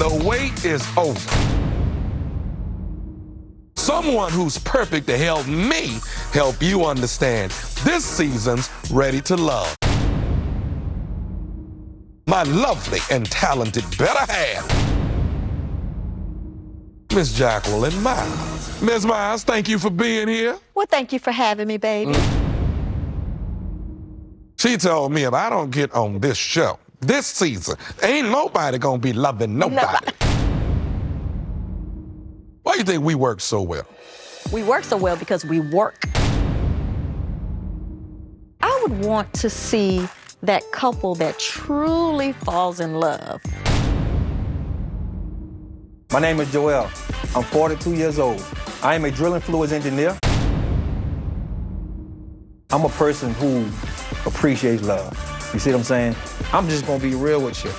The wait is over. Someone who's perfect to help me help you understand this season's Ready to Love. My lovely and talented better half, Miss Jacqueline Miles. Miss Miles, thank you for being here. Well, thank you for having me, baby. She told me if I don't get on this show, this season, ain't nobody gonna be loving nobody. Why do you think we work so well? We work so well because we work. I would want to see that couple that truly falls in love. My name is Joelle. I'm 42 years old. I am a drilling fluids engineer. I'm a person who appreciates love. You see what I'm saying? I'm just gonna be real with you.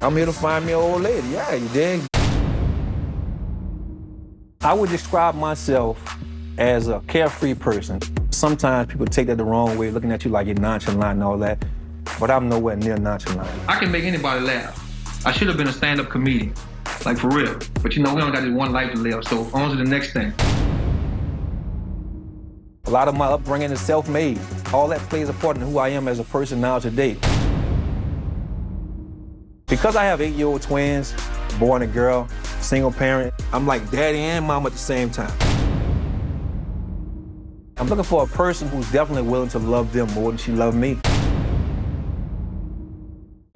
I'm here to find me an old lady. Yeah, you dig? I would describe myself as a carefree person. Sometimes people take that the wrong way, looking at you like you're nonchalant and all that, but I'm nowhere near nonchalant. I can make anybody laugh. I should have been a stand-up comedian, like for real. But you know, we only got this one life to live, so on to the next thing. A lot of my upbringing is self-made. All that plays a part in who I am as a person now today. Because I have 8-year-old twins, boy and a girl, single parent, I'm like daddy and mom at the same time. I'm looking for a person who's definitely willing to love them more than she loved me.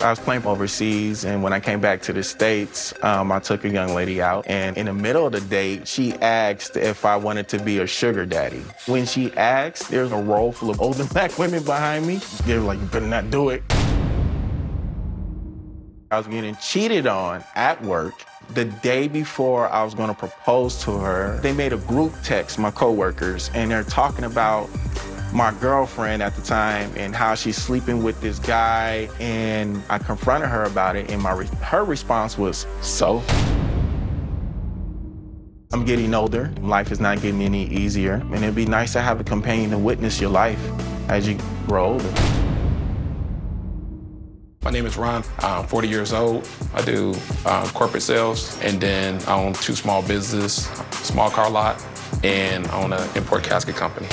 I was playing overseas, and when I came back to the States, I took a young lady out, and in the middle of the date, she asked if I wanted to be a sugar daddy. When she asked, there's a row full of older black women behind me. They were like, you better not do it. I was getting cheated on at work. The day before I was gonna propose to her, they made a group text, my coworkers, and they're talking about my girlfriend at the time and how she's sleeping with this guy, and I confronted her about it, and her response was, so? I'm getting older, life is not getting any easier, and it'd be nice to have a companion to witness your life as you grow older. My name is Ron. I'm 40 years old. I do corporate sales, and then I own 2 small businesses, small car lot, and I own an import casket company.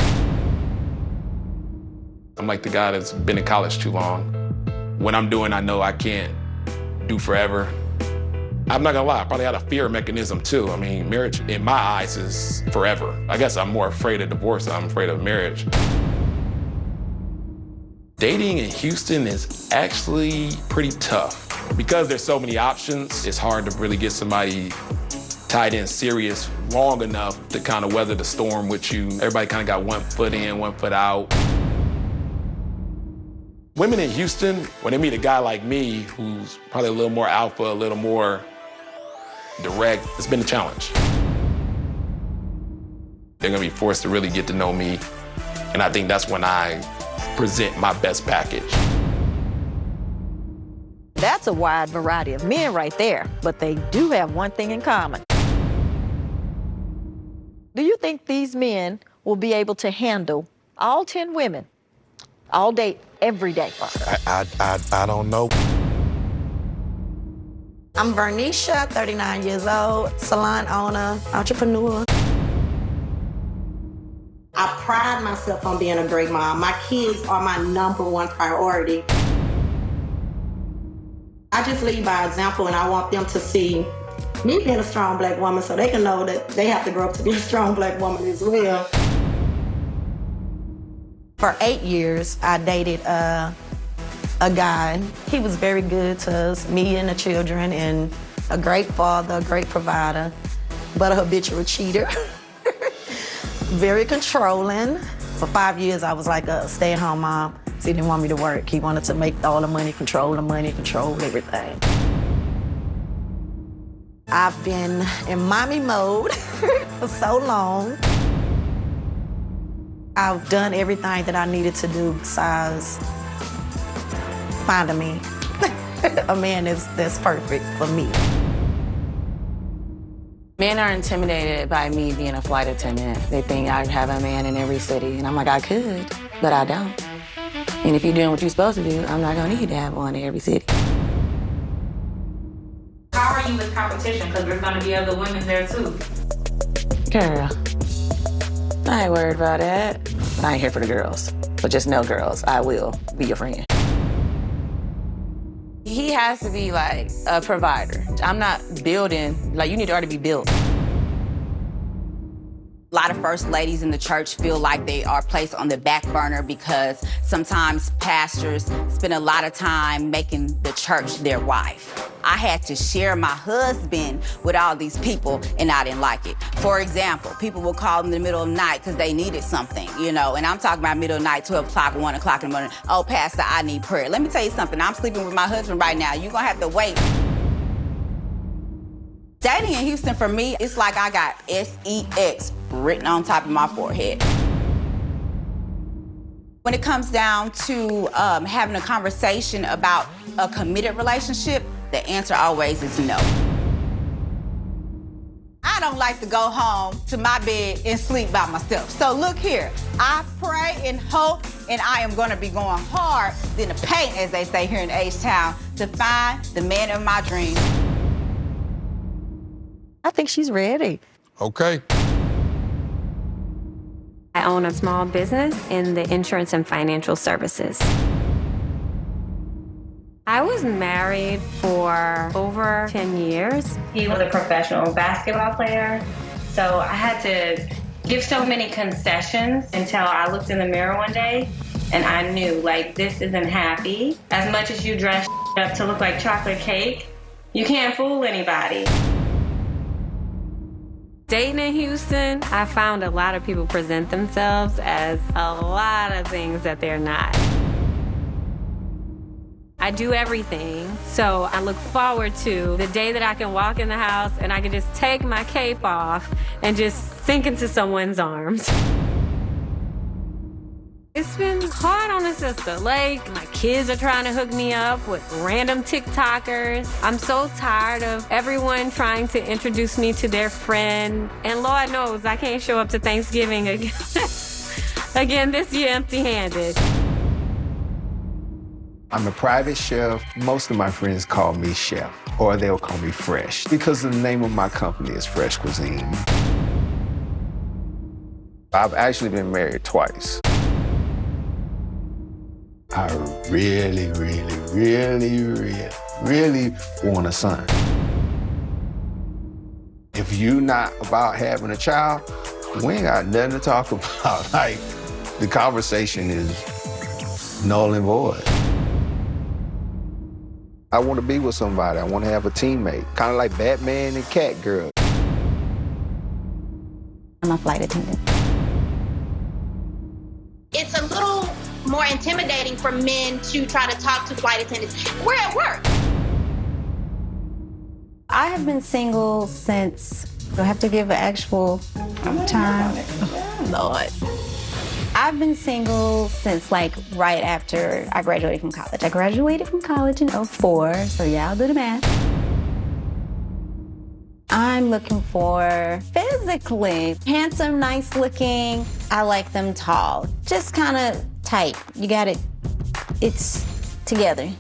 I'm like the guy that's been in college too long. What I'm doing, I know I can't do forever. I'm not gonna lie, I probably had a fear mechanism too. I mean, marriage in my eyes is forever. I guess I'm more afraid of divorce than I'm afraid of marriage. Dating in Houston is actually pretty tough. Because there's so many options, it's hard to really get somebody tied in serious long enough to kind of weather the storm with you. Everybody kind of got one foot in, one foot out. Women in Houston, when they meet a guy like me, who's probably a little more alpha, a little more direct, it's been a challenge. They're gonna be forced to really get to know me, and I think that's when I present my best package. That's a wide variety of men right there, but they do have one thing in common. Do you think these men will be able to handle all 10 women, all day, every day? I don't know. I'm Vernisha, 39 years old, salon owner, entrepreneur. I pride myself on being a great mom. My kids are my #1 priority. I just lead by example, and I want them to see me being a strong black woman so they can know that they have to grow up to be a strong black woman as well. For 8 years, I dated a guy. He was very good to us, me and the children, and a great father, a great provider, but a habitual cheater. Very controlling. For 5 years, I was like a stay-at-home mom. So he didn't want me to work. He wanted to make all the money, control everything. I've been in mommy mode for so long. I've done everything that I needed to do besides find a man. A man that's perfect for me. Men are intimidated by me being a flight attendant. They think I have a man in every city. And I'm like, I could, but I don't. And if you're doing what you're supposed to do, I'm not gonna need to have one in every city. fighting with competition because there's gonna be other women there too. Girl, I ain't worried about that. But I ain't here for the girls. But just know, girls, I will be your friend. He has to be like a provider. I'm not building, like you need to already be built. A lot of first ladies in the church feel like they are placed on the back burner because sometimes pastors spend a lot of time making the church their wife. I had to share my husband with all these people and I didn't like it. For example, people will call in the middle of the night because they needed something, you know, and I'm talking about middle of the night, 12 o'clock, 1 o'clock in the morning. Oh, Pastor, I need prayer. Let me tell you something. I'm sleeping with my husband right now. You're gonna have to wait. Dating in Houston, for me, it's like I got SEX written on top of my forehead. When it comes down to having a conversation about a committed relationship, the answer always is no. I don't like to go home to my bed and sleep by myself. So look here, I pray and hope, and I am gonna be going hard in the paint, as they say here in H-Town, to find the man of my dreams. I think she's ready. Okay. I own a small business in the insurance and financial services. I was married for over 10 years. He was a professional basketball player, so I had to give so many concessions until I looked in the mirror one day and I knew, like, this isn't happy. As much as you dress up to look like chocolate cake, you can't fool anybody. Dating in Houston, I found a lot of people present themselves as a lot of things that they're not. I do everything, so I look forward to the day that I can walk in the house and I can just take my cape off and just sink into someone's arms. It's been hard on a sister. Like, my kids are trying to hook me up with random TikTokers. I'm so tired of everyone trying to introduce me to their friend. And Lord knows I can't show up to Thanksgiving again this year empty-handed. I'm a private chef. Most of my friends call me chef, or they'll call me Fresh, because the name of my company is Fresh Cuisine. I've actually been married twice. I really want a son. If you're not about having a child, we ain't got nothing to talk about. Like, the conversation is null and void. I want to be with somebody. I want to have a teammate, kind of like Batman and Catgirl. I'm a flight attendant. It's a little more intimidating for men to try to talk to flight attendants. We're at work. I have been single since, do I have to give an actual time? Lord. I've been single since like right after I graduated from college. I graduated from college in 2004, so yeah, I'll do the math. I'm looking for physically handsome, nice looking. I like them tall, just kind of tight. You got it, it's together.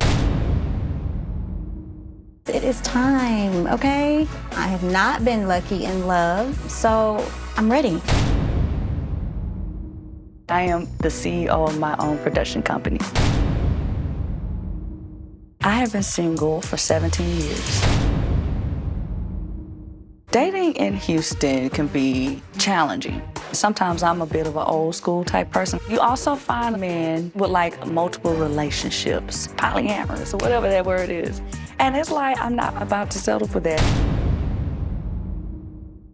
It is time, okay? I have not been lucky in love, so I'm ready. I am the CEO of my own production company. I have been single for 17 years. Dating in Houston can be challenging. Sometimes I'm a bit of an old school type person. You also find men with like multiple relationships, polyamorous or whatever that word is. And it's like, I'm not about to settle for that.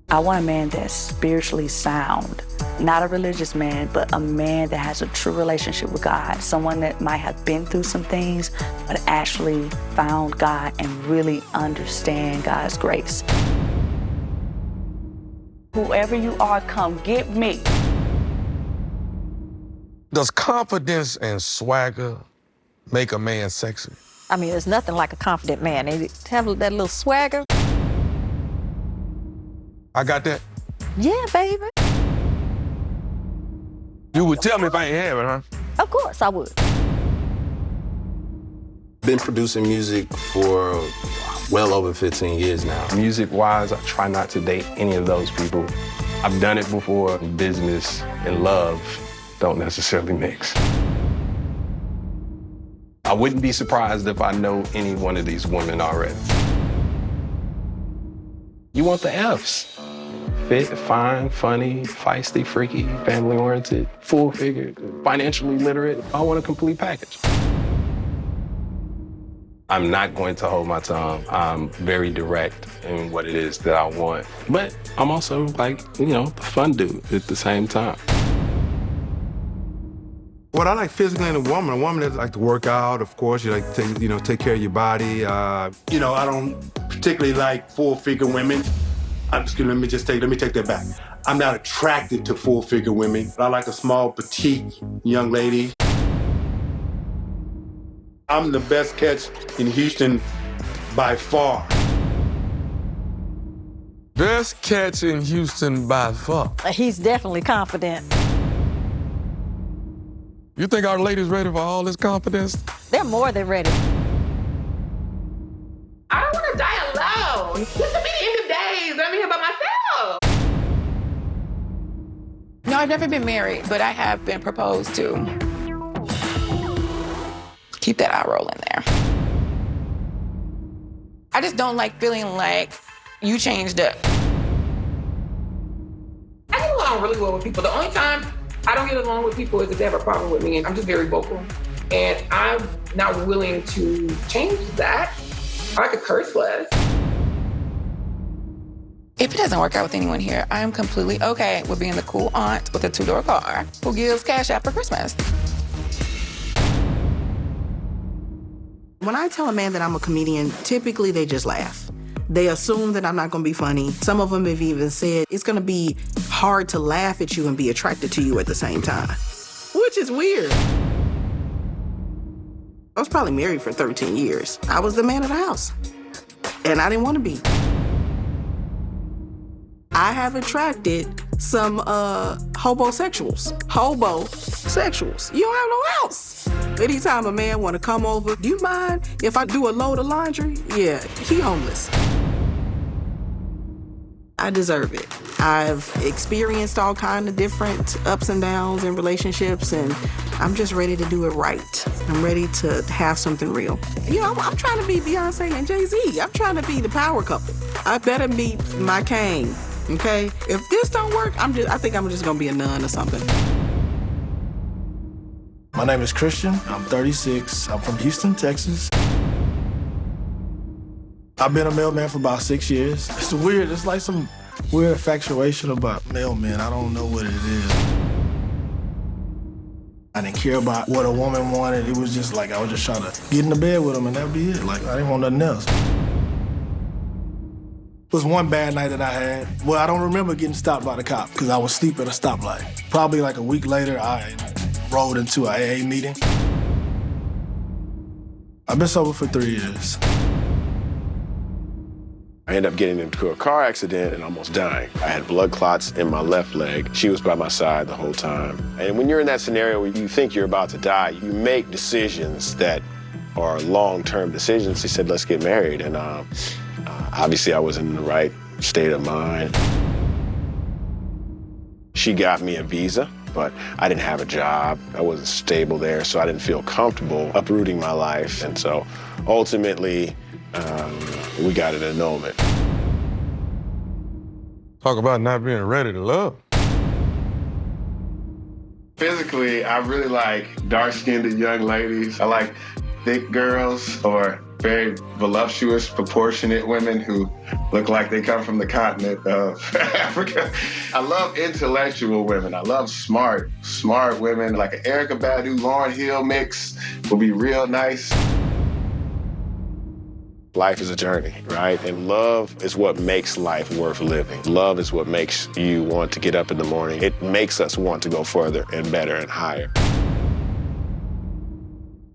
I want a man that's spiritually sound. Not a religious man, but a man that has a true relationship with God. Someone that might have been through some things, but actually found God and really understand God's grace. Whoever you are, come get me. Does confidence and swagger make a man sexy? I mean, there's nothing like a confident man. And to have that little swagger. I got that? Yeah, baby. You would tell me if I ain't have it, huh? Of course I would. Been producing music for well over 15 years now. Music-wise, I try not to date any of those people. I've done it before. Business and love don't necessarily mix. I wouldn't be surprised if I know any one of these women already. You want the Fs. Fit, fine, funny, feisty, freaky, family-oriented, full-figured, financially literate. I want a complete package. I'm not going to hold my tongue. I'm very direct in what it is that I want. But I'm also like, the fun dude at the same time. What I like physically in a woman that like to work out, of course. You like to take care of your body. I don't particularly like full-figure women. Let me take that back. I'm not attracted to full-figure women. I like a small, petite young lady. I'm the best catch in Houston by far. Best catch in Houston by far. He's definitely confident. You think our ladies ready for all this confidence? They're more than ready. I don't want to die alone. This will be the end of days. I'm here by myself. No, I've never been married, but I have been proposed to. Keep that eye roll in there. I just don't like feeling like you changed up. I get along really well with people. The only time I don't get along with people is if they have a problem with me, and I'm just very vocal. And I'm not willing to change that. I could curse less. If it doesn't work out with anyone here, I am completely okay with being the cool aunt with a 2-door car who gives cash out for Christmas. When I tell a man that I'm a comedian, typically they just laugh. They assume that I'm not gonna be funny. Some of them have even said it's gonna be hard to laugh at you and be attracted to you at the same time, which is weird. I was probably married for 13 years. I was the man of the house, and I didn't want to be. I have attracted some hobosexuals. Hobosexuals. You don't have no house. Anytime a man want to come over, do you mind if I do a load of laundry? Yeah, he homeless. I deserve it. I've experienced all kinds of different ups and downs in relationships, and I'm just ready to do it right. I'm ready to have something real. I'm trying to be Beyonce and Jay-Z. I'm trying to be the power couple. I better meet my king, okay? If this don't work, I think I'm just gonna be a nun or something. My name is Christian. I'm 36. I'm from Houston, Texas. I've been a mailman for about 6 years. It's like some weird infatuation about mailmen. I don't know what it is. I didn't care about what a woman wanted. It was just like I was just trying to get in the bed with them and that'd be it. Like I didn't want nothing else. It was one bad night that I had. Well, I don't remember getting stopped by the cop because I was asleep at a stoplight. Probably like a week later, I rolled into an AA meeting. I've been sober for 3 years. I ended up getting into a car accident and almost dying. I had blood clots in my left leg. She was by my side the whole time. And when you're in that scenario where you think you're about to die, you make decisions that are long-term decisions. She said, let's get married. And obviously I was in the right state of mind. She got me a visa, but I didn't have a job. I wasn't stable there, so I didn't feel comfortable uprooting my life. And so ultimately, we got an annulment. Talk about not being ready to love. Physically, I really like dark-skinned young ladies. I like thick girls or very voluptuous, proportionate women who look like they come from the continent of Africa. I love intellectual women. I love smart women. Like an Erykah Badu, Lauryn Hill mix will be real nice. Life is a journey, right? And love is what makes life worth living. Love is what makes you want to get up in the morning. It makes us want to go further and better and higher.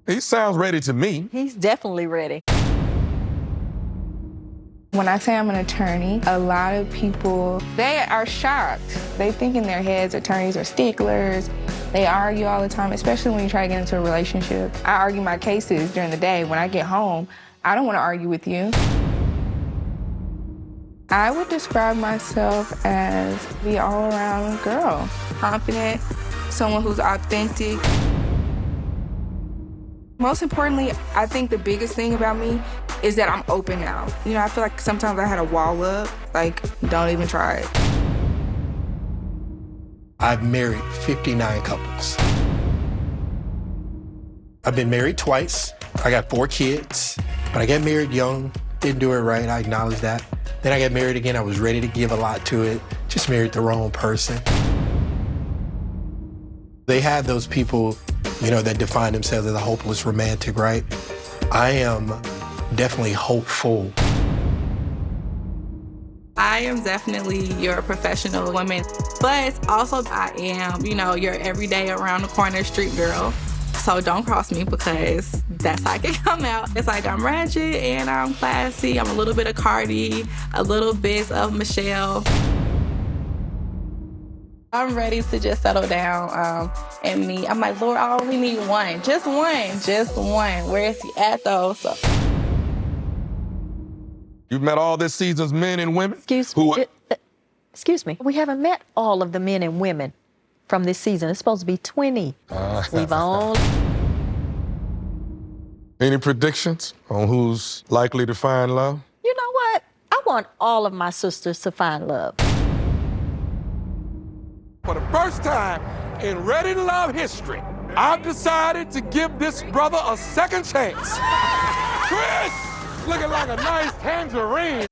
He sounds ready to me. He's definitely ready. When I say I'm an attorney, a lot of people, they are shocked. They think in their heads attorneys are sticklers, They argue all the time, especially when you try to get into a relationship. I argue my cases during the day. When I get home, I don't want to argue with you. I would describe myself as the all-around girl. Confident, someone who's authentic. Most importantly, I think the biggest thing about me is that I'm open now. You know, I feel like sometimes I had a wall up, like, don't even try it. I've married 59 couples. I've been married twice. I got 4 kids, but I got married young, didn't do it right, I acknowledge that. Then I got married again, I was ready to give a lot to it, just married the wrong person. They have those people, you know, that define themselves as a hopeless romantic, right? I am definitely hopeful. I am definitely your professional woman, but also I am, you know, your everyday around the corner street girl. So don't cross me because that's how I can come out. It's like I'm ratchet and I'm classy. I'm a little bit of Cardi, a little bit of Michelle. I'm ready to just settle down and meet. I'm like, Lord, I only need one. Just one. Where is he at though? So. You've met all this season's men and women? Excuse me. We haven't met all of the men and women from this season. It's supposed to be 20. We've only... Any predictions on who's likely to find love? You know what? I want all of my sisters to find love. For the first time in Ready to Love history, I've decided to give this brother a second chance. Chris, looking like a nice tangerine.